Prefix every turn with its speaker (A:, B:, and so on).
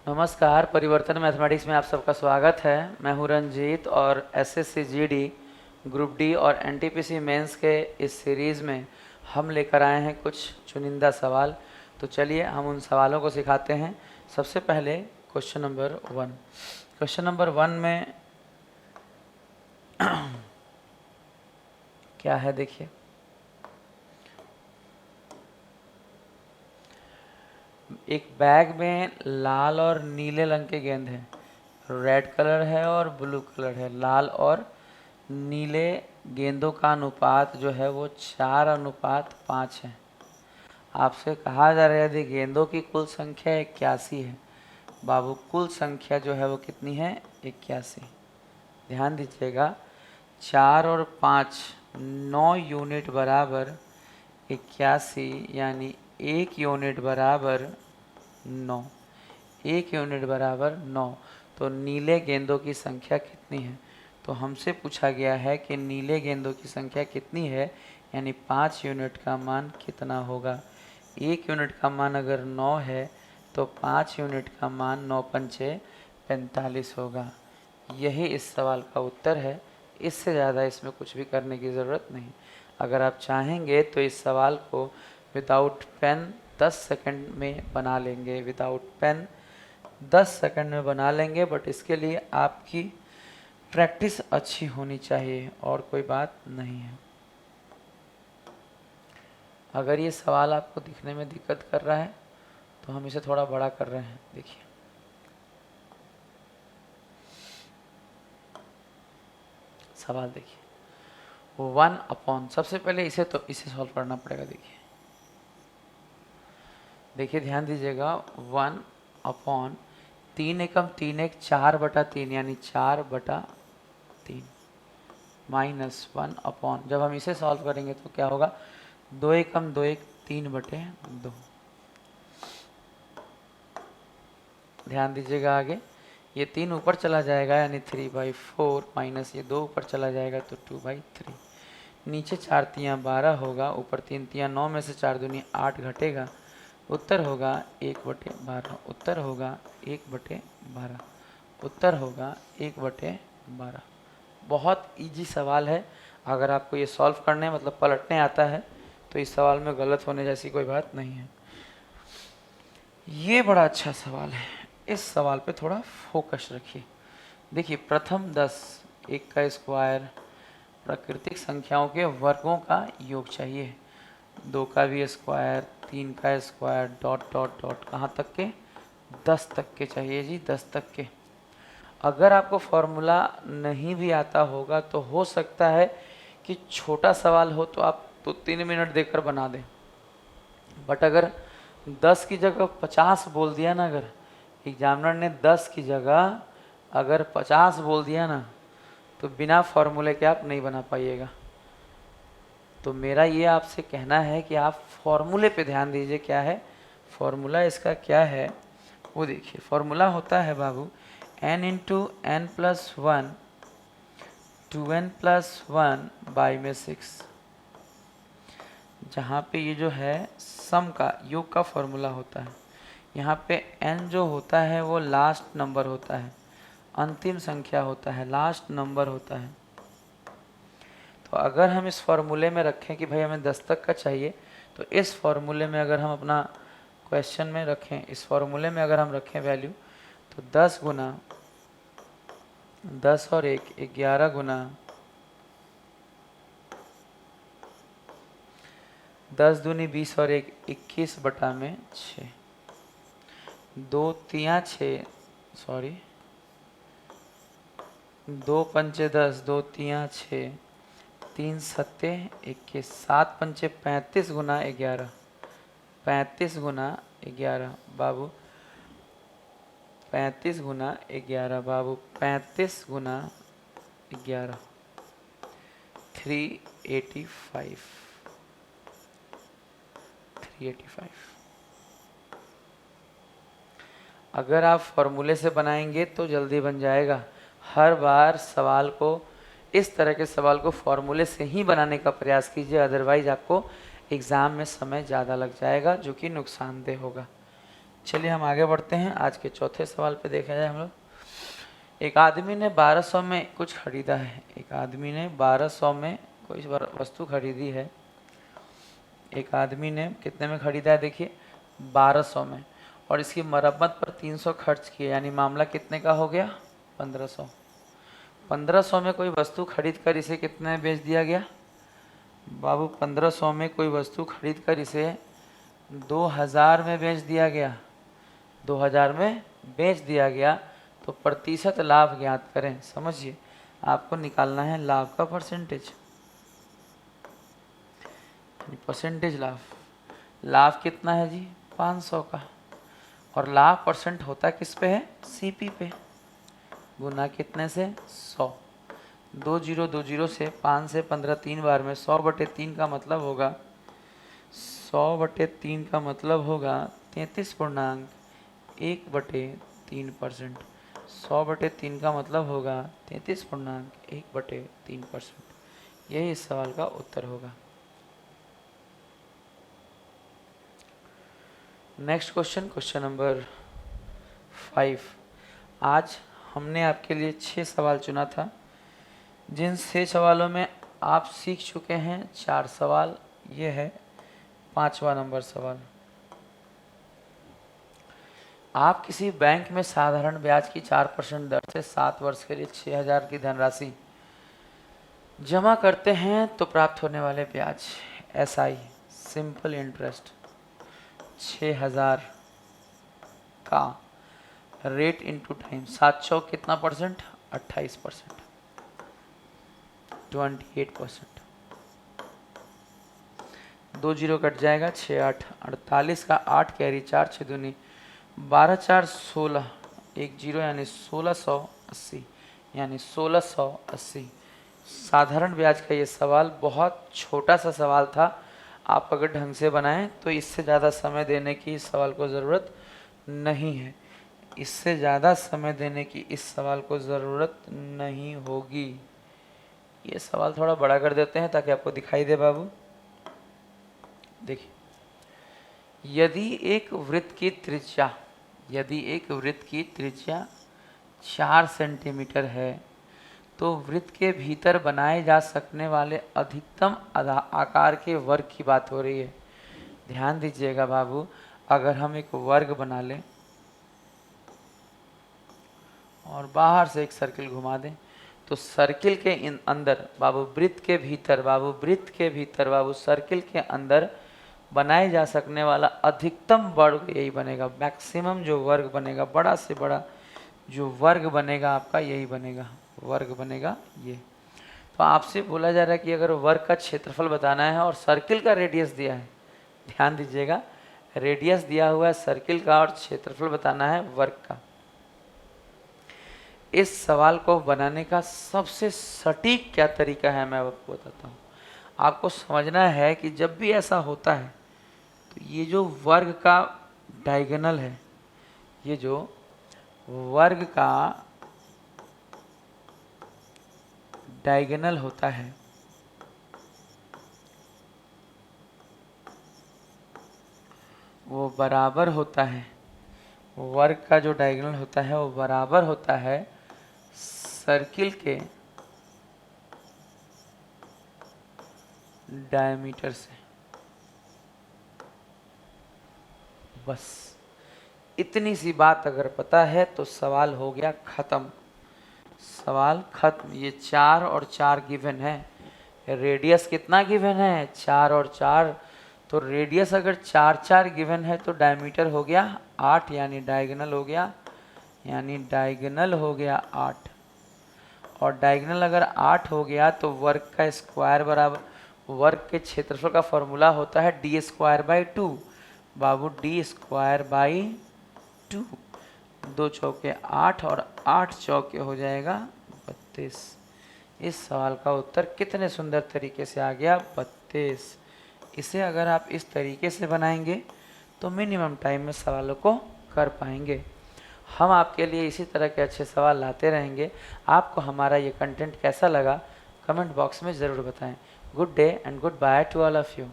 A: नमस्कार, परिवर्तन मैथमेटिक्स में आप सबका स्वागत है। मैं हूं रंजीत और एसएससी जीडी ग्रुप डी और एनटीपीसी मेंस के इस सीरीज़ में हम लेकर आए हैं कुछ चुनिंदा सवाल। तो चलिए हम उन सवालों को सिखाते हैं। सबसे पहले क्वेश्चन नंबर 1। क्वेश्चन नंबर 1 में क्या है देखिए। एक बैग में लाल और नीले रंग के गेंद हैं। रेड कलर है और ब्लू कलर है। लाल और नीले गेंदों का अनुपात जो है वो 4:5 है। आपसे कहा जा रहा है यदि गेंदों की कुल संख्या 81 है। बाबू, कुल संख्या जो है वो कितनी है? 81। ध्यान दीजिएगा, 4 और 5 9 यूनिट बराबर 81, यानी 1 यूनिट बराबर 9। 1 यूनिट बराबर 9। तो नीले गेंदों की संख्या कितनी है? तो हमसे पूछा गया है कि नीले गेंदों की संख्या कितनी है, यानी 5 यूनिट का मान कितना होगा। 1 यूनिट का मान अगर 9 है तो 5 यूनिट का मान 9 पंचे 45 होगा। यही इस सवाल का उत्तर है। इससे ज़्यादा इसमें कुछ भी करने की ज़रूरत नहीं। अगर आप चाहेंगे तो इस सवाल को विदाउट पेन 10 सेकंड में बना लेंगे। विदाउट पेन 10 सेकंड में बना लेंगे, बट इसके लिए आपकी प्रैक्टिस अच्छी होनी चाहिए और कोई बात नहीं है। अगर ये सवाल आपको दिखने में दिक्कत कर रहा है तो हम इसे थोड़ा बड़ा कर रहे हैं। देखिए, सवाल देखिए। 1/, सबसे पहले इसे सॉल्व करना पड़ेगा। देखिए देखिए, ध्यान दीजिएगा। 1/, 3 एकम 3 एक 4/3, यानी 4/3 माइनस 1/, जब हम इसे सॉल्व करेंगे तो क्या होगा? 2 एकम 2 एक 3/2। ध्यान दीजिएगा आगे, ये 3 ऊपर चला जाएगा यानी 3/4, माइनस ये 2 ऊपर चला जाएगा तो 2/3। नीचे 4 तियाँ 12 होगा, ऊपर 3 तियाँ 9 में से 4 दूनी 8 घटेगा। उत्तर होगा 1/12। उत्तर होगा 1/12। उत्तर होगा 1/12। बहुत इजी सवाल है। अगर आपको ये सॉल्व करने मतलब पलटने आता है तो इस सवाल में गलत होने जैसी कोई बात नहीं है। ये बड़ा अच्छा सवाल है। इस सवाल पे थोड़ा फोकस रखिए। देखिए, प्रथम 10, 1 का स्क्वायर, प्राकृतिक संख्याओं के वर्गों का योग चाहिए। 2 का भी स्क्वायर, 3 का स्क्वायर, डॉट डॉट डॉट, कहाँ तक के? 10 तक के चाहिए जी, 10 तक के। अगर आपको फॉर्मूला नहीं भी आता होगा तो हो सकता है कि छोटा सवाल हो तो आप 2-3 मिनट देकर बना दें। बट अगर 10 की जगह 50 बोल दिया ना, अगर एग्जामिनर ने 10 की जगह अगर 50 बोल दिया ना, तो बिना फॉर्मूले के आप नहीं बना पाइएगा। तो मेरा ये आपसे कहना है कि आप फॉर्मूले पे ध्यान दीजिए। क्या है फॉर्मूला? इसका क्या है वो देखिए। फॉर्मूला होता है बाबू n into n plus 1 2n plus 1 by में 6, जहाँ पे ये जो है सम का योग का फॉर्मूला होता है। यहाँ पे n जो होता है वो लास्ट नंबर होता है, अंतिम संख्या होता है, लास्ट नंबर होता है। तो अगर हम इस फॉर्मूले में रखें कि भाई हमें 10 तक का चाहिए, तो इस फॉर्मूले में अगर हम अपना क्वेश्चन में रखें, इस फॉर्मूले में अगर हम रखें वैल्यू, तो 10 गुना 10 और 1 11 गुना 10 दूनी 20 और 1 21/6। 2 तियाँ 6, सॉरी 2 पंचे 10, 2 तियाँ 6, 3 सत्ते 21, 7 पंचे 35 गुना 11, 35 गुना 11 बाबू, 35 गुना 11 बाबू, 35 गुना 11, 385। 385। अगर आप फॉर्मूले से बनाएंगे तो जल्दी बन जाएगा। हर बार सवाल को, इस तरह के सवाल को फॉर्मूले से ही बनाने का प्रयास कीजिए, अदरवाइज आपको एग्ज़ाम में समय ज़्यादा लग जाएगा जो कि नुकसानदेह होगा। चलिए हम आगे बढ़ते हैं। आज के चौथे सवाल पे देखा जाए हम लोग। एक आदमी ने 1200 में कुछ खरीदा है। एक आदमी ने 1200 में कोई वस्तु खरीदी है। एक आदमी ने कितने में खरीदा है? देखिए 1200 में, और इसकी मरम्मत पर 300 खर्च किए, यानी मामला कितने का हो गया? 1500। 1500 में कोई वस्तु खरीद कर इसे कितने में बेच दिया गया बाबू? 1500 में कोई वस्तु खरीद कर इसे 2000 में बेच दिया गया। 2000 में बेच दिया गया तो प्रतिशत लाभ ज्ञात करें। समझिए, आपको निकालना है लाभ का परसेंटेज, परसेंटेज लाभ। लाभ कितना है जी? 500 का। और लाभ परसेंट होता किस पे है? सीपी पे। गुना कितने से? 100। 2 0 2 0 से 5 से 15 3 बार में 100/3 का मतलब होगा 100/3 का मतलब होगा 33.1/3%। 100/3 का मतलब होगा 33.1/3%। यही इस सवाल का उत्तर होगा। Next question, question number 5। आज हमने आपके लिए 6 सवाल चुना था, जिन 6 सवालों में आप सीख चुके हैं 4 सवाल। ये है 5वां नंबर सवाल। आप किसी बैंक में साधारण ब्याज की 4% दर से 7 वर्ष के लिए 6000 की धनराशि जमा करते हैं तो प्राप्त होने वाले ब्याज SI सिंपल इंटरेस्ट 6000 का रेट इंटू टाइम 7 चौक कितना परसेंट? 28%, 28%। 2 जीरो कट जाएगा, 6 8 48 का 8 कैरी 4 6 दूनी 12 4 16 1 जीरो यानी 1680, यानी 1680। साधारण ब्याज का ये सवाल बहुत छोटा सा सवाल था। आप अगर ढंग से बनाएं तो इससे ज़्यादा समय देने की इस सवाल को ज़रूरत नहीं है। इससे ज़्यादा समय देने की इस सवाल को ज़रूरत नहीं होगी। ये सवाल थोड़ा बड़ा कर देते हैं ताकि आपको दिखाई दे बाबू। देखिए, यदि एक वृत्त की त्रिज्या 4 सेंटीमीटर है तो वृत्त के भीतर बनाए जा सकने वाले अधिकतम आकार के वर्ग की बात हो रही है। ध्यान दीजिएगा बाबू, अगर हम एक वर्ग बना लें और बाहर से एक सर्किल घुमा दें तो सर्किल के अंदर बाबू, वृत्त के भीतर बाबू, सर्किल के अंदर बनाए जा सकने वाला अधिकतम वर्ग यही बनेगा। मैक्सिमम जो वर्ग बनेगा, बड़ा से बड़ा जो वर्ग बनेगा आपका यही बनेगा, वर्ग बनेगा ये। तो आपसे बोला जा रहा है कि अगर वर्ग का क्षेत्रफल बताना है और सर्किल का रेडियस दिया है, ध्यान दीजिएगा, रेडियस दिया हुआ है सर्किल का और क्षेत्रफल बताना है वर्ग का। इस सवाल को बनाने का सबसे सटीक क्या तरीका है मैं आपको बताता हूँ। आपको समझना है कि जब भी ऐसा होता है तो ये जो वर्ग का डायगोनल है, ये जो वर्ग का डायगोनल होता है, वो बराबर होता है, वर्ग का जो डायगोनल होता है वो बराबर होता है सर्किल के डायमीटर से। बस इतनी सी बात अगर पता है तो सवाल हो गया खत्म, सवाल खत्म। ये 4 और 4 गिवन है। रेडियस कितना गिवन है? 4 और 4। तो रेडियस अगर 4 4 गिवन है तो डायमीटर हो गया 8, यानी डायगोनल हो गया, 8। और डायगोनल अगर 8 हो गया तो वर्ग का स्क्वायर बराबर, वर्ग के क्षेत्रफल का फॉर्मूला होता है d²/2 बाबू, d²/2। 2 चौके 8 और 8 चौके हो जाएगा 32। इस सवाल का उत्तर कितने सुंदर तरीके से आ गया, 32। इसे अगर आप इस तरीके से बनाएंगे तो मिनिमम टाइम में सवालों को कर पाएंगे। हम आपके लिए इसी तरह के अच्छे सवाल लाते रहेंगे। आपको हमारा ये कंटेंट कैसा लगा कमेंट बॉक्स में ज़रूर बताएं। Good day and good by two all of you.